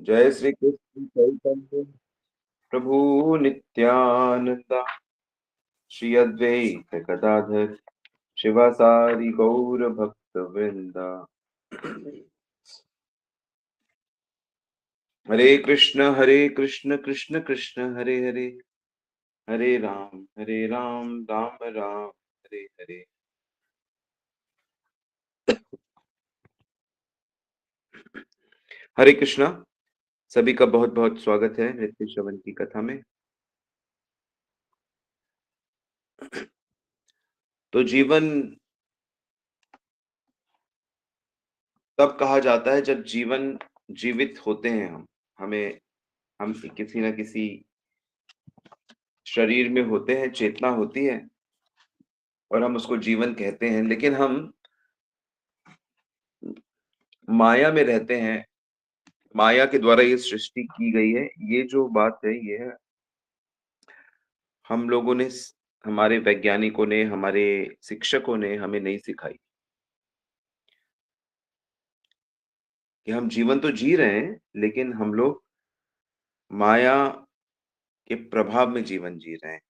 जय श्री कृष्ण चैतन्य प्रभु नित्यानंदा श्री अद्वैत गदाधर शिवासारि गौर भक्त वृंदा। हरे कृष्ण कृष्ण कृष्ण हरे हरे, हरे राम राम राम हरे हरे। हरे कृष्णा। सभी का बहुत बहुत स्वागत है नित्य श्रवण की कथा में। तो जीवन तब कहा जाता है जब जीवन जीवित होते हैं। हम किसी न किसी शरीर में होते हैं, चेतना होती है और हम उसको जीवन कहते हैं। लेकिन हम माया में रहते हैं, माया के द्वारा ये सृष्टि की गई है। ये जो बात है ये है हम लोगों ने हमारे वैज्ञानिकों ने, हमारे शिक्षकों ने हमें नहीं सिखाई कि हम जीवन तो जी रहे हैं, लेकिन हम लोग माया के प्रभाव में जीवन जी रहे हैं।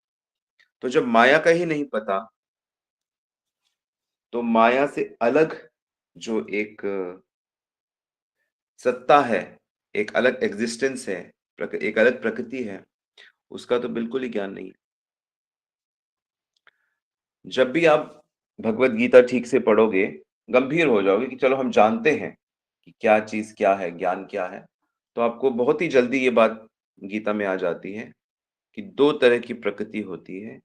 तो जब माया का ही नहीं पता, तो माया से अलग जो एक सत्ता है, एक अलग एग्जिस्टेंस है, एक अलग प्रकृति है, उसका तो बिल्कुल ही ज्ञान नहीं है। जब भी आप भगवत गीता ठीक से पढ़ोगे, गंभीर हो जाओगे कि चलो हम जानते हैं कि क्या चीज क्या है, ज्ञान क्या है। तो आपको बहुत ही जल्दी ये बात गीता में आ जाती है कि दो तरह की प्रकृति होती है।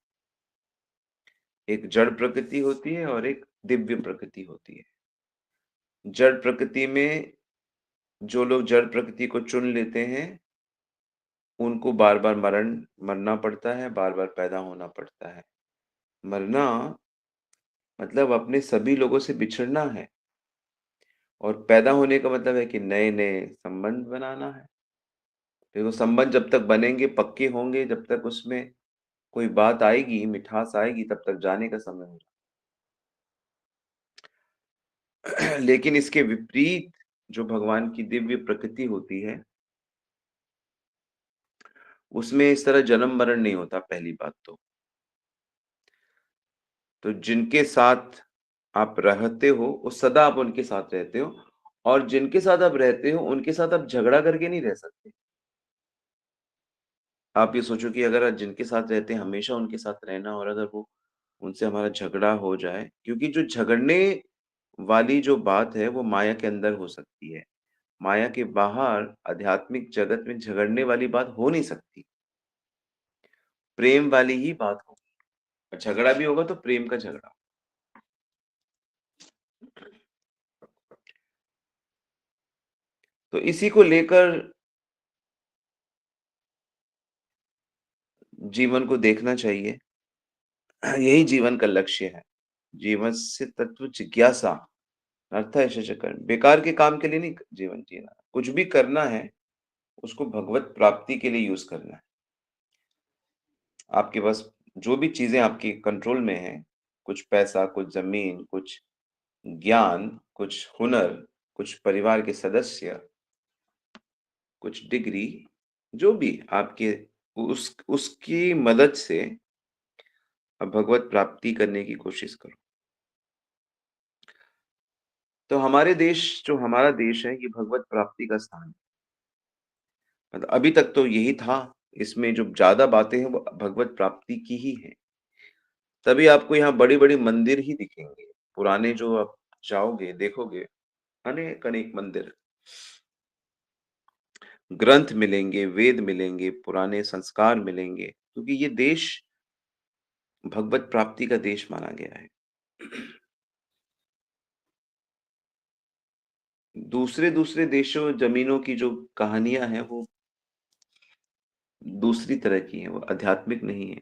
एक जड़ प्रकृति होती है और एक दिव्य प्रकृति होती है। जड़ प्रकृति में जो लोग जड़ प्रकृति को चुन लेते हैं, उनको बार बार मरना पड़ता है, बार बार पैदा होना पड़ता है। मरना मतलब अपने सभी लोगों से बिछड़ना है, और पैदा होने का मतलब है कि नए नए संबंध बनाना है। फिर वो संबंध जब तक बनेंगे, पक्के होंगे, जब तक उसमें कोई बात आएगी, मिठास आएगी, तब तक जाने का समय होगा। लेकिन इसके विपरीत जो भगवान की दिव्य प्रकृति होती है, उसमें इस तरह जन्म मरण नहीं होता। पहली बात तो जिनके साथ आप रहते हो, वो सदा आप उनके साथ रहते हो, और जिनके साथ आप रहते हो, उनके साथ आप झगड़ा करके नहीं रह सकते। आप ये सोचो कि अगर जिनके साथ रहते हैं, हमेशा उनके साथ रहना, और अगर वो उनसे हमारा झगड़ा हो जाए, क्योंकि जो झगड़ने वाली जो बात है, वो माया के अंदर हो सकती है। माया के बाहर आध्यात्मिक जगत में झगड़ने वाली बात हो नहीं सकती। प्रेम वाली ही बात होगी, और झगड़ा भी होगा तो प्रेम का झगड़ा। तो इसी को लेकर जीवन को देखना चाहिए। यही जीवन का लक्ष्य है। जीवन से तत्व जिज्ञासा, अर्थ है शशकर। बेकार के काम के लिए नहीं जीवन जीना। कुछ भी करना है, उसको भगवत प्राप्ति के लिए यूज करना है। आपके पास जो भी चीजें आपके कंट्रोल में है, कुछ पैसा, कुछ जमीन, कुछ ज्ञान, कुछ हुनर, कुछ परिवार के सदस्य, कुछ डिग्री, जो भी आपके, उसकी मदद से आप भगवत प्राप्ति करने की कोशिश करो। तो जो हमारा देश है, ये भगवत प्राप्ति का स्थान है। मतलब अभी तक तो यही था। इसमें जो ज़्यादा बातें हैं, वो भगवत प्राप्ति की ही हैं। तभी आपको यहाँ बड़े-बड़े मंदिर ही दिखेंगे। पुराने जो आप जाओगे, देखोगे, अनेक-अनेक मंदिर, ग्रंथ मिलेंगे, वेद मिलेंगे, पुराने संस्कार मिलेंगे, क्योंकि ये देश भगवत प्राप्ति का देश माना गया है। दूसरे-दूसरे देशों, ज़मीनों की जो कहानियाँ हैं, वो दूसरी तरह की हैं, वो आध्यात्मिक नहीं है।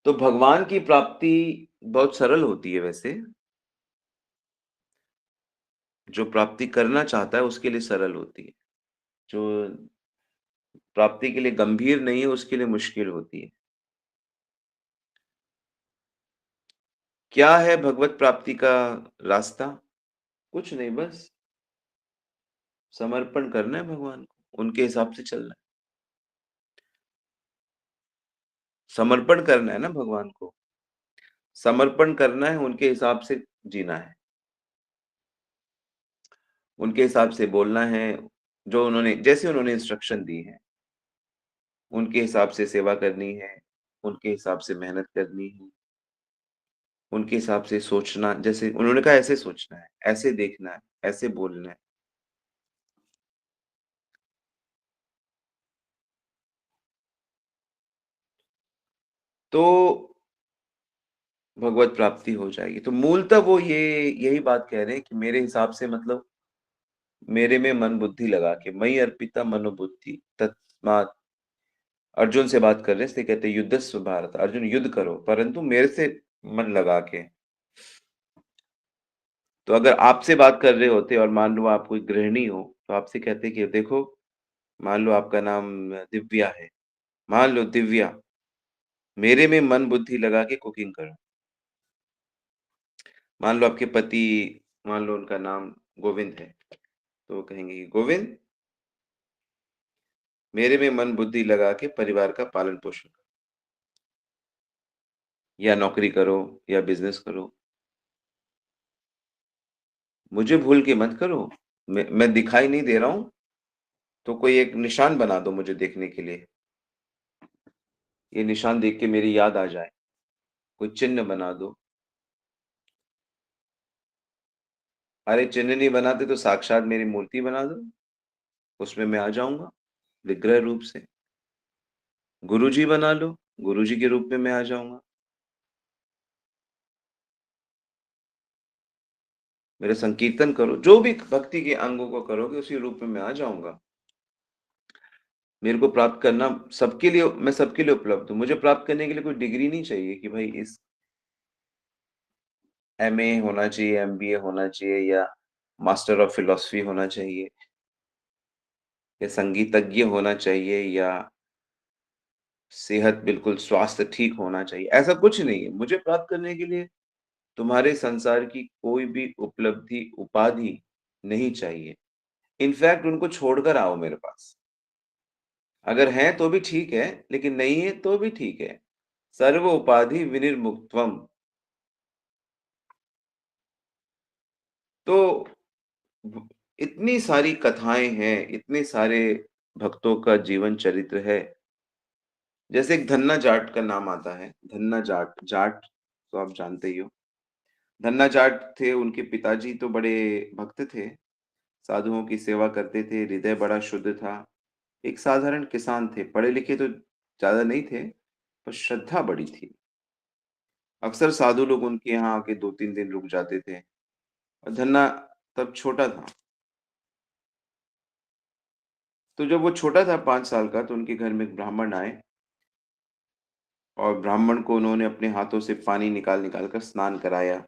तो भगवान की प्राप्ति बहुत सरल होती है वैसे। जो प्राप्ति करना चाहता है, उसके लिए सरल होती है। जो प्राप्ति के लिए गंभीर नहीं है, उसके लिए मुश्किल होती है। क्या है भगवत प्राप्ति का रास्ता? कुछ नहीं, बस समर्पण करना है भगवान को, उनके हिसाब से चलना है। समर्पण करना है ना भगवान को, समर्पण करना है, उनके हिसाब से जीना है, उनके हिसाब से बोलना है, जो उन्होंने जैसे उन्होंने इंस्ट्रक्शन दी है, उनके हिसाब से सेवा करनी है, उनके हिसाब से मेहनत करनी है, उनके हिसाब से सोचना, जैसे उन्होंने कहा ऐसे सोचना है, ऐसे देखना है, ऐसे बोलना है। तो भगवत प्राप्ति हो जाएगी। तो मूलतः वो यही बात कह रहे हैं कि मेरे हिसाब से मतलब मेरे में मन बुद्धि लगा के, मयि अर्पिता मनोबुद्धि तस्मात्, अर्जुन से बात कर रहे हैं, इसलिए कहते हैं युद्धस्व भारत, अर्जुन युद्ध करो परंतु मेरे से मन लगा के। तो अगर आपसे बात कर रहे होते और मान लो आप कोई गृहिणी हो, तो आपसे कहते कि देखो, मान लो आपका नाम दिव्या है, मान लो दिव्या, मेरे में मन बुद्धि लगा के कुकिंग करो। मान लो आपके पति, मान लो उनका नाम गोविंद है, तो वो कहेंगे कि गोविंद, मेरे में मन बुद्धि लगा के परिवार का पालन पोषण करो, या नौकरी करो, या बिजनेस करो, मुझे भूल के मत करो। मैं दिखाई नहीं दे रहा हूँ, तो कोई एक निशान बना दो मुझे देखने के लिए, ये निशान देख के मेरी याद आ जाए, कोई चिन्ह बना दो। अरे चिन्ह नहीं बनाते तो साक्षात मेरी मूर्ति बना दो, उसमें मैं आ जाऊंगा विग्रह रूप से। गुरुजी बना लो, गुरुजी के रूप में मैं आ जाऊंगा। मेरा संकीर्तन करो, जो भी भक्ति के अंगों को करोगे उसी रूप में मैं आ जाऊंगा। मेरे को प्राप्त करना सबके लिए, मैं सबके लिए उपलब्ध हूँ। मुझे प्राप्त करने के लिए कोई डिग्री नहीं चाहिए कि भाई इस एमए होना चाहिए, एमबीए होना चाहिए, या मास्टर ऑफ फिलॉसफी होना चाहिए, या संगीतज्ञ होना चाहिए, या सेहत बिल्कुल स्वास्थ्य ठीक होना चाहिए। ऐसा कुछ नहीं है। मुझे प्राप्त करने के लिए तुम्हारे संसार की कोई भी उपलब्धि, उपाधि नहीं चाहिए। इनफैक्ट उनको छोड़कर आओ मेरे पास। अगर हैं तो भी ठीक है, लेकिन नहीं है तो भी ठीक है। सर्व उपाधि विनिर्मुक्त्वम। तो ब इतनी सारी कथाएँ हैं, इतने सारे भक्तों का जीवन चरित्र है। जैसे एक धन्ना जाट का नाम आता है, धन्ना जाट, जाट तो आप जानते ही हो। धन्ना जाट थे, उनके पिताजी तो बड़े भक्त थे, साधुओं की सेवा करते थे, हृदय बड़ा शुद्ध था। एक साधारण किसान थे, पढ़े-लिखे तो ज़्यादा नहीं थे, पर श्रद्धा बड़ी थी। अक्सर साधु लोग उनके यहाँ आके 2-3 दिन रुक जाते थे, और धन्ना तब छोटा था। तो जब वो छोटा था 5 साल का, तो उनके घर में एक ब्राह्मण आए, और ब्राह्मण को उन्होंने अपने हाथों से पानी निकाल-निकाल कर स्नान कराया।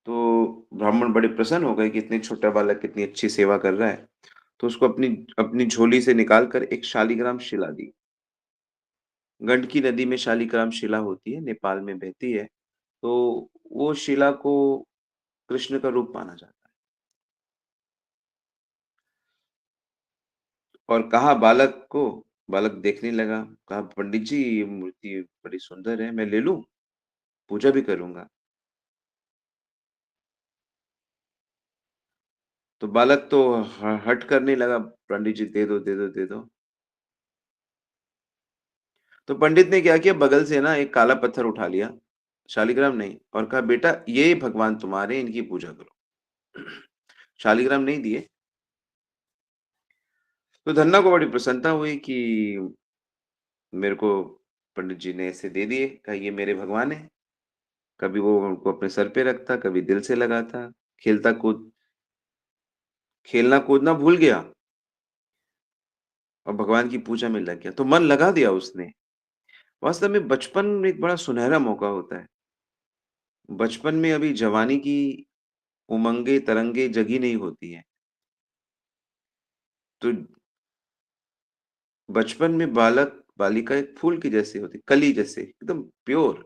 तो ब्राह्मण बड़े प्रसन्न हो गए कि इतने छोटा बालक कितनी अच्छी सेवा कर रहा है। तो उसको अपनी अपनी झोली से निकाल कर एक शालिग्राम शिला दी। गंडकी नदी में शालिग्राम शिला होती है, नेपाल में बहती है। तो वो शिला को कृष्ण का रूप माना जाता है। और कहा बालक को, बालक देखने लगा, कहा पंडित जी ये मूर्ति बड़ी सुंदर है, मैं ले लूँ? पूजा भी करूँगा। तो बालक तो हठ करने लगा, पंडित जी दे दो, दे दो, दे दो। तो पंडित ने क्या किया, बगल से ना एक काला पत्थर उठा लिया, शालिग्राम नहीं, और कहा बेटा ये भगवान तुम्हारे हैं, इनकी पूजा करो। शालिग्राम नहीं दिए। तो धन्ना को बड़ी प्रसन्नता हुई कि मेरे को पंडित जी ने ऐसे दे दिए, कहा ये मेरे भगवान हैं। कभी वो उनको अपने सर पे रखता, कभी दिल से लगाता, खेलता कूद खेलना कूदना भूल गया, और भगवान की पूजा में लग गया। तो मन लगा दिया उसने। वास्तव में बचपन एक बड़ा सुनहरा मौका होता है। बचपन में अभी जवानी की उमंगे तरंगे जगी नहीं होती हैं। तो बचपन में बालक बालिका एक फूल की जैसी होती, कली जैसे एकदम प्योर।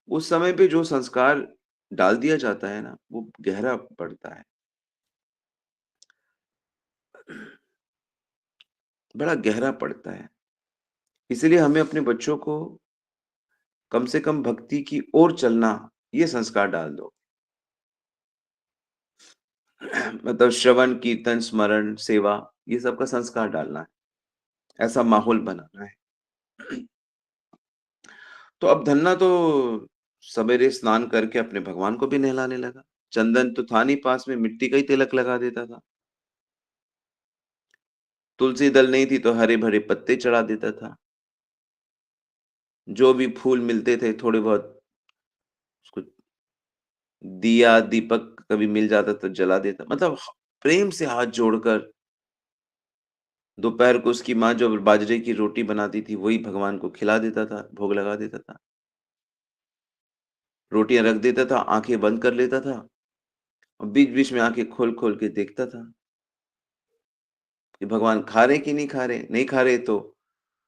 उस समय पे जो संस्कार डाल दिया जाता है ना, वो गहरा पड़ता है। बड़ा गहरा पड़ता है। इसीलिए हमें अपने बच्चों को कम से कम भक्ति की ओर चलना, ये संस्कार डाल दो। मतलब श्रवण, कीर्तन, स्मरण, सेवा, ये सब का संस्कार डालना है, ऐसा माहौल बनाना है। तो अब धन्ना तो सवेरे स्नान करके अपने भगवान को भी नहलाने लगा। चंदन तो था नहीं पास में, मिट्टी का ही तिलक लगा देता था। तुलसी दल नहीं थी तो हरे-भरे पत्ते चढ़ा देता था। जो भी फूल मिलते थे थोड़े बहुत उसको दिया, दीपक कभी मिल जाता तो जला देता। मतलब प्रेम से हाथ जोड़कर दोपहर को उसकी माँ जो बाजरे की रोटी बनाती थी, वही भगवान को खिला देता था, भोग लगा देता था। रोटियाँ रख देता था, आँखें बंद कर लेता था और बीच-बीच में आँखें खोल-खोल के देखता था कि भगवान खा रहे कि नहीं खा रहे? नहीं खा रहे तो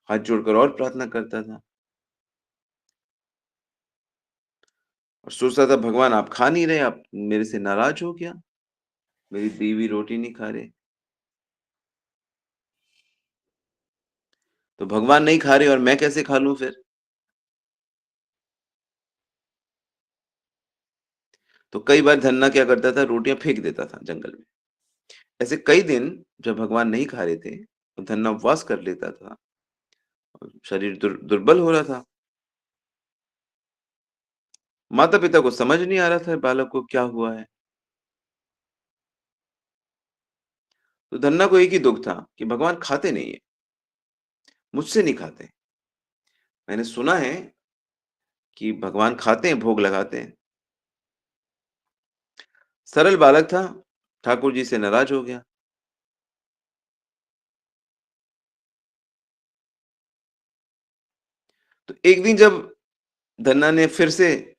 हाथ जोड़कर और प्रार्थना करता था और सोचता था भगवान आप खा नहीं रहे, आप मेरे से नाराज़ हो क्या? मेरी दी हुई रोटी नहीं खा रहे। तो भगवान नहीं खा रहे और मैं कैसे खा लूँ फिर? तो कई बार धन्ना क्या करता था, रोटियाँ फेंक देता था जंगल में। ऐसे कई दिन जब भगवान नहीं खा रहे थे, तो धन्ना उपवास कर लेता था और शरीर दुर्बल हो रहा था। माता-पिता को समझ नहीं आ रहा था बालक को क्या हुआ है। तो धन्ना को एक ही दुःख था कि भगवान खाते नहीं है, मुझसे नहीं खाते। मैंने सुना है कि भगवान खाते हैं, भोग लगाते हैं। सरल बालक था, ठाकुर जी से नाराज़ हो गया। तो एक दिन जब धन्ना ने फिर से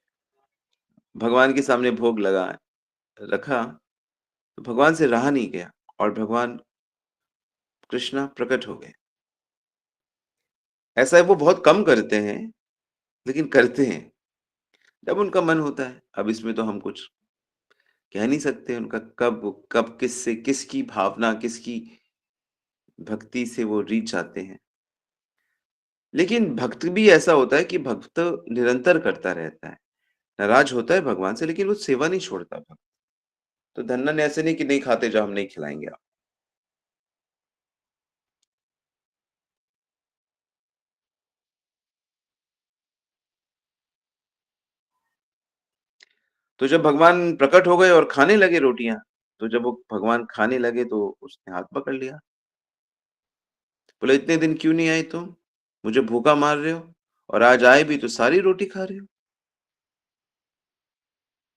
भगवान के सामने भोग लगा रखा, तो भगवान से रहा नहीं गया और भगवान कृष्णा प्रकट हो गए। ऐसा है वो बहुत कम करते हैं, लेकिन करते हैं, जब उनका मन होता है। अब इसमें तो हम कुछ कह नहीं सकते उनका कब कब किससे किसकी भावना, किसकी भक्ति से वो रीझ जाते हैं। लेकिन भक्त भी ऐसा होता है कि भक्त निरंतर करता रहता है। नाराज़ होता है भगवान से लेकिन वो सेवा नहीं छोड़ता भक्त। तो धन्ना ने ऐसे नहीं कि नहीं खाते जाओ हम नहीं खिलाएँगे आप। तो जब भगवान प्रकट हो गए और खाने लगे रोटियाँ, तो जब वो भगवान खाने लगे तो उसने हाथ पकड़ लिया। बोला इतने दिन क्यों नहीं आए तुम? मुझे भूखा मार रहे हो और आज आए भी तो सारी रोटी खा रहे हो।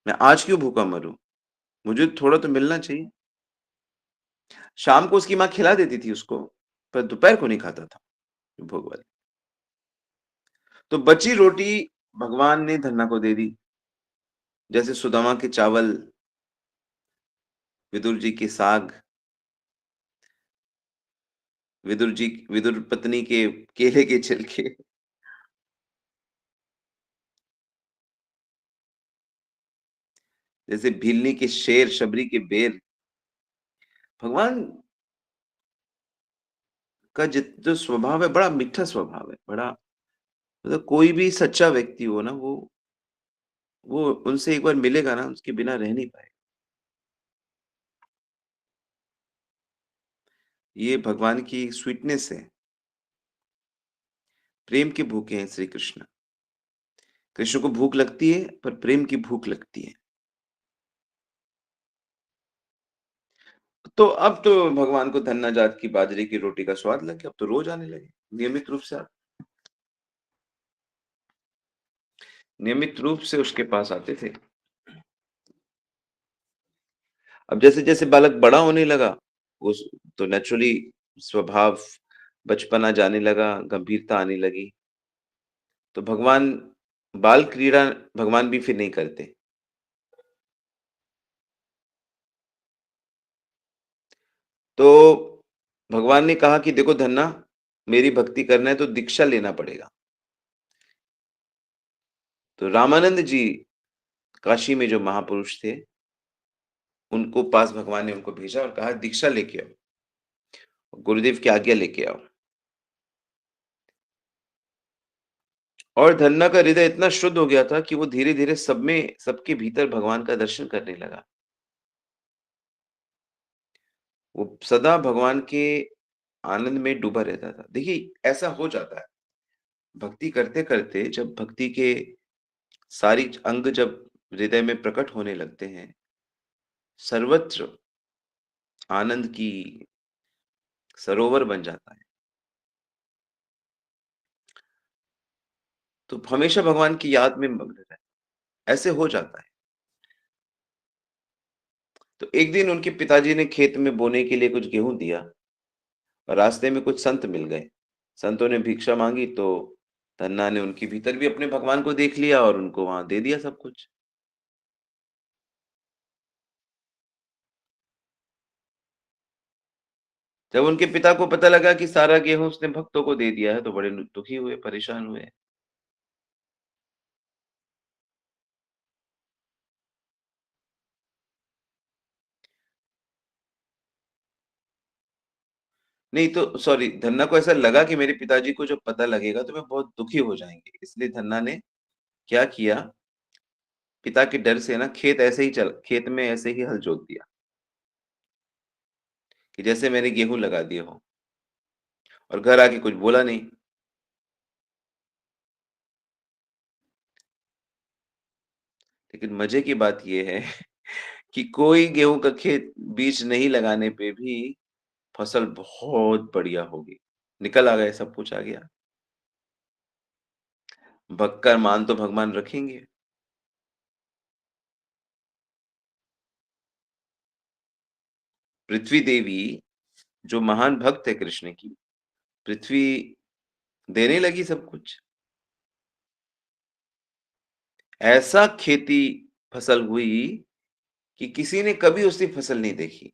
मैं आज क्यों भूखा मरूँ? मुझे थोड़ा तो मिलना चाहिए। शाम को उसकी माँ खिला देती थी उसको, पर दोपहर को नहीं खाता था भोग वाली। तो बची रोटी भगवान ने धन्ना को दे दी। जैसे सुदामा के चावल, विदुर जी के साग, विदुर पत्नी के केले के छिलके, जैसे भीलनी के शेर, शबरी के बेर। भगवान का जो स्वभाव है बड़ा मीठा स्वभाव है, बड़ा मतलब कोई भी सच्चा व्यक्ति हो ना वो उनसे एक बार मिलेगा ना उसके बिना रह नहीं पाएगा। ये भगवान की स्वीटनेस है। प्रेम के भूखे हैं श्री कृष्ण। कृष्ण को भूख लगती है पर प्रेम की भूख लगती है। तो अब तो भगवान को धन्ना जात की बाजरे की रोटी का स्वाद लग गया, अब तो रोज आने लगे। नियमित रूप से नियमित रूप से उसके पास आते थे। अब जैसे-जैसे बालक बड़ा होने लगा, उस तो नेचुरली स्वभाव बचपना जाने लगा, गंभीरता आने लगी। तो भगवान बाल क्रीड़ा भगवान भी फिर नहीं करते। तो भगवान ने कहा कि देखो धन्ना, मेरी भक्ति करना है तो दीक्षा लेना पड़ेगा। तो रामानंद जी काशी में जो महापुरुष थे, उनको पास भगवान ने उनको भेजा और कहा दीक्षा लेके आओ। गुरुदेव की आज्ञा लेके आओ। और धन्ना का हृदय इतना शुद्ध हो गया था कि वो धीरे-धीरे सब में सबके भीतर भगवान का दर्शन करने लगा। वो सदा भगवान के आनंद में डूबा रहता था। देखिए, ऐसा हो जाता है। भक्ति करते-करते जब भक्ति के सारी अंग जब हृदय में प्रकट होने लगते हैं, सर्वत्र आनंद की सरोवर बन जाता है। तो हमेशा भगवान की याद में मग्न रहना, ऐसे हो जाता है। तो एक दिन उनके पिताजी ने खेत में बोने के लिए कुछ गेहूँ दिया और रास्ते में कुछ संत मिल गए। संतों ने भिक्षा माँगी तो धन्ना ने उनके भीतर भी अपने भगवान को देख लिया और उनको वहाँ दे दिया सब कुछ। जब उनके पिता को पता लगा कि सारा गेहूँ उसने भक्तों को दे दिया है, तो बड़े दुखी हुए, परेशान हुए। नहीं तो सॉरी, धन्ना को ऐसा लगा कि मेरे पिताजी को जब पता लगेगा तो मैं बहुत दुखी हो जाएँगे। इसलिए धन्ना ने क्या किया, पिता के डर से ना खेत में ऐसे ही हल जोत दिया कि जैसे मैंने गेहूँ लगा दिए हों और घर आके कुछ बोला नहीं। लेकिन मज़े की बात ये है कि कोई गेहूँ का खेत बीज नहीं लगाने पे भी फसल बहुत बढ़िया होगी। निकल आ गए, सब कुछ आ गया। भक्त का मान तो भगवान रखेंगे। पृथ्वी देवी जो महान भक्त है कृष्ण की, पृथ्वी देने लगी सब कुछ। ऐसा खेती फसल हुई कि किसी ने कभी उसकी फसल नहीं देखी।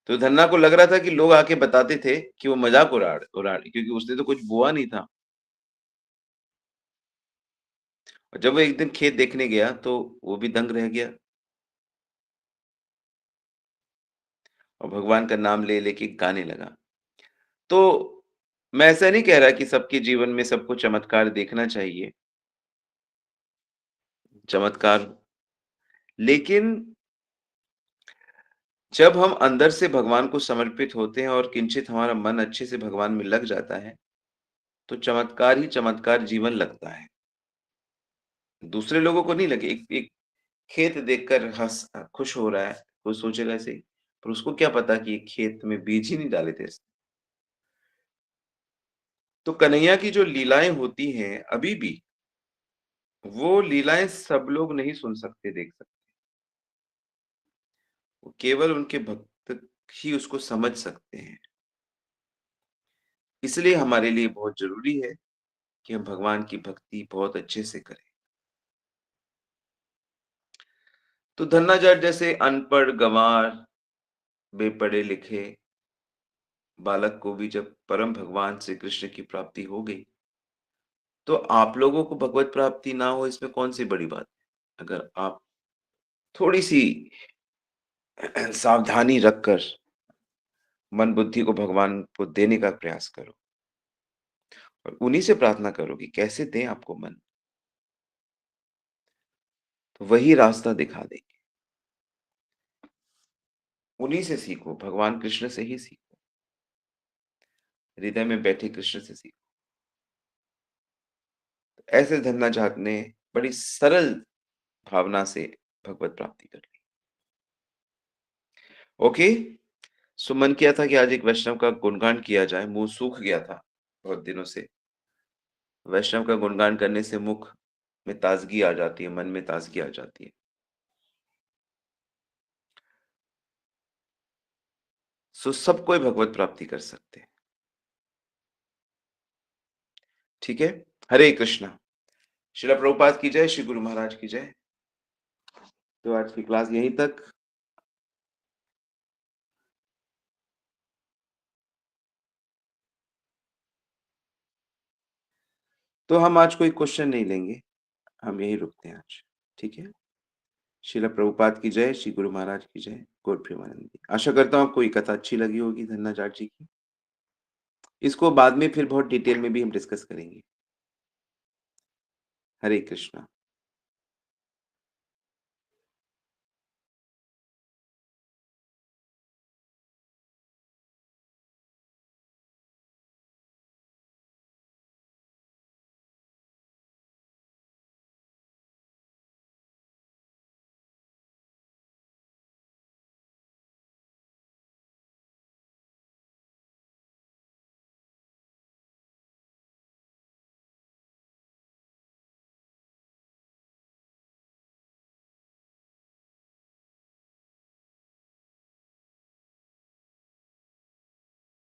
तो धन्ना को लग रहा था कि लोग आके बताते थे कि वो मज़ाक उड़ा रही क्योंकि उसने तो कुछ बोआ नहीं था। और जब वो एक दिन खेत देखने गया तो वो भी दंग रह गया और भगवान का नाम ले लेके गाने लगा। तो मैं ऐसा नहीं कह रहा कि सबके जीवन में सबको चमत्कार देखना चाहिए, चमत्कार, लेकिन जब हम अंदर से भगवान को समर्पित होते हैं और किंचित हमारा मन अच्छे से भगवान में लग जाता है, तो चमत्कार ही चमत्कार जीवन लगता है। दूसरे लोगों को नहीं लगे, एक एक खेत देखकर खुश हो रहा है, वो सोचेगा ऐसे ही, पर उसको क्या पता कि ये खेत में बीज ही नहीं डाले थे इसने। तो कन्हैया की जो लीलाएँ होती हैं अभी भी, वो लीलाएँ सब लोग नहीं सुन सकते, देख सकते। वो केवल उनके भक्त ही उसको समझ सकते हैं। इसलिए हमारे लिए बहुत ज़रूरी है कि हम भगवान की भक्ति बहुत अच्छे से करें। तो धन्ना जाट जैसे अनपढ़, गँवार, बेपढ़े-लिखे बालक को भी जब परम भगवान श्री कृष्ण की प्राप्ति हो गई, तो आप लोगों को भगवत प्राप्ति ना हो इसमें कौन-सी बड़ी बात है? अगर आप थोड़ी-सी सावधानी रखकर मन बुद्धि को भगवान को देने का प्रयास करो और उन्हीं से प्रार्थना करो कि कैसे दें आपको मन, तो वही रास्ता दिखा देंगे। उन्हीं से सीखो, भगवान कृष्ण से ही सीखो, हृदय में बैठे कृष्ण से सीखो। ऐसे धन्ना जाट ने बड़ी सरल भावना से भगवत प्राप्ति कर ली। ओके, सो मन किया था कि आज एक वैष्णव का गुणगान किया जाए, मुँह सूख गया था बहुत दिनों से। वैष्णव का गुणगान करने से मुख में ताज़गी आ जाती है, मन में ताज़गी आ जाती है। सो सब कोई भगवत प्राप्ति कर सकते हैं, ठीक है? हरे कृष्णा। श्रील प्रभुपाद की जय, श्री गुरु महाराज की जय। तो आज की क्लास यहीं तक। तो हम आज कोई क्वेश्चन नहीं लेंगे, हम यहीं रुकते हैं आज, ठीक है? श्रील प्रभुपाद की जय, श्री गुरु महाराज की जय। गॉड प्रेमानंद। आशा करता हूँ आपको ये कथा अच्छी लगी होगी धन्ना जाट जी की। इसको बाद में फिर बहुत डिटेल में भी हम डिस्कस करेंगे। हरे कृष्णा।